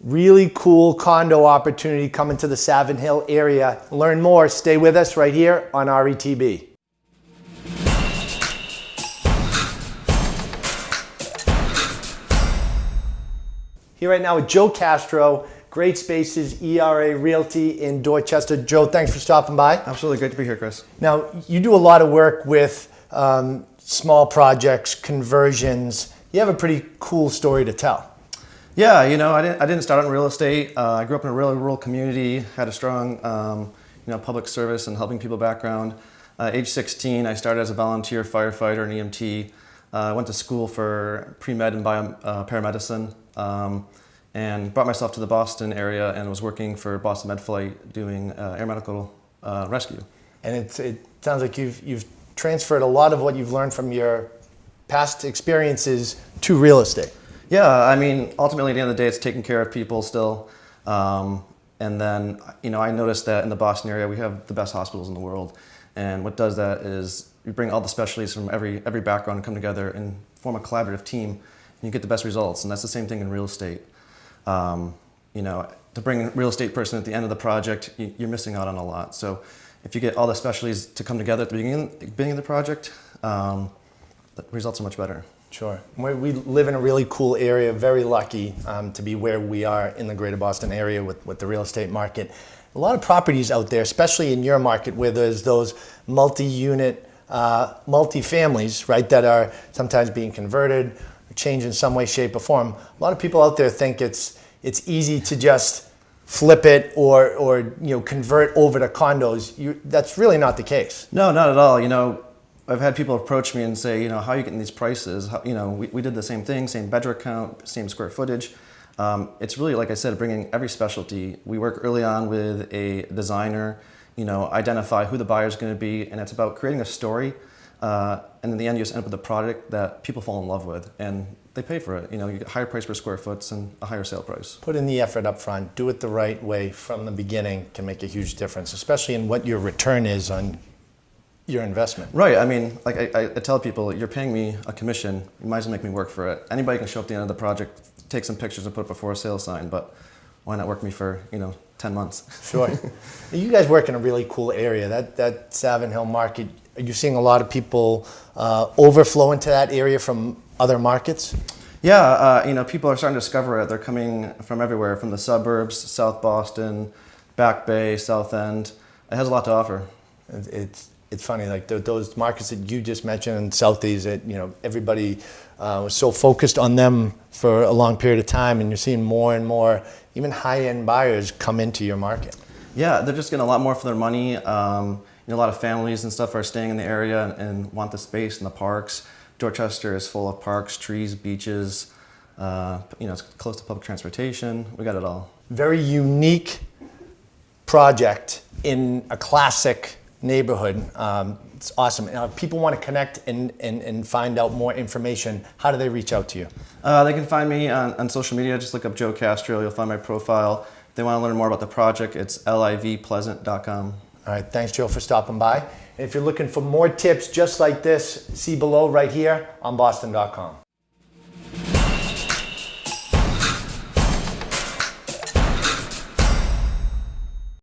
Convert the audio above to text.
Really cool condo opportunity coming to the Savin Hill area. Learn more, stay with us right here on RETB. Here right now with Joe Castro, Great Spaces ERA Realty in Dorchester. Joe, thanks for stopping by. Absolutely, great to be here, Chris. Now, you do a lot of work with small projects, conversions. You have a pretty cool story to tell. Yeah, I didn't start out in real estate. I grew up in a really rural community, had a strong public service and helping people background. Age 16, I started as a volunteer firefighter and EMT. I went to school for pre-med and paramedicine. And brought myself to the Boston area and was working for Boston Med Flight doing air medical rescue. And it sounds like you've transferred a lot of what you've learned from your past experiences to real estate. Yeah, I mean, ultimately at the end of the day, it's taking care of people still. And then, I noticed that in the Boston area, we have the best hospitals in the world. And what does that is you bring all the specialties from every background and come together and form a collaborative team, and you get the best results. And that's the same thing in real estate. To bring a real estate person at the end of the project, you're missing out on a lot. So if you get all the specialties to come together at the beginning of the project, the results are much better. Sure. We live in a really cool area, very lucky to be where we are in the greater Boston area with the real estate market. A lot of properties out there, especially in your market where there's those multi-unit, multi-families, right, that are sometimes being converted, change in some way, shape, or form. A lot of people out there think it's easy to just flip it or convert over to condos. That's really not the case. No, not at all. I've had people approach me and say, how are you getting these prices? We did the same thing, same bedroom count, same square footage. It's really, like I said, bringing every specialty. We work early on with a designer, identify who the buyer is going to be, and it's about creating a story. And in the end, you just end up with a product that people fall in love with, and they pay for it. You get a higher price per square foot and a higher sale price. Put in the effort up front, do it the right way from the beginning can make a huge difference, especially in what your return is on your investment. Right. I mean, like I tell people, you're paying me a commission, you might as well make me work for it. Anybody can show up at the end of the project, take some pictures and put up a for sale sign, but why not work me for 10 months? Sure. You guys work in a really cool area. That Savin Hill market, are you seeing a lot of people overflow into that area from other markets? Yeah, people are starting to discover it. They're coming from everywhere, from the suburbs, South Boston, Back Bay, South End. It has a lot to offer. It's funny, like those markets that you just mentioned in Southeast, that everybody was so focused on them for a long period of time, and you're seeing more and more even high-end buyers come into your market. Yeah, they're just getting a lot more for their money. A lot of families and stuff are staying in the area and want the space and the parks. Dorchester is full of parks, trees, beaches. It's close to public transportation. We got it all. Very unique project in a classic neighborhood. It's awesome. Now, if people want to connect and find out more information, how do they reach out to you? They can find me on social media. Just look up Joe Castro. You'll find my profile. If they want to learn more about the project, it's livpleasant.com. All right, thanks, Joe, for stopping by. And if you're looking for more tips just like this, see below right here on boston.com.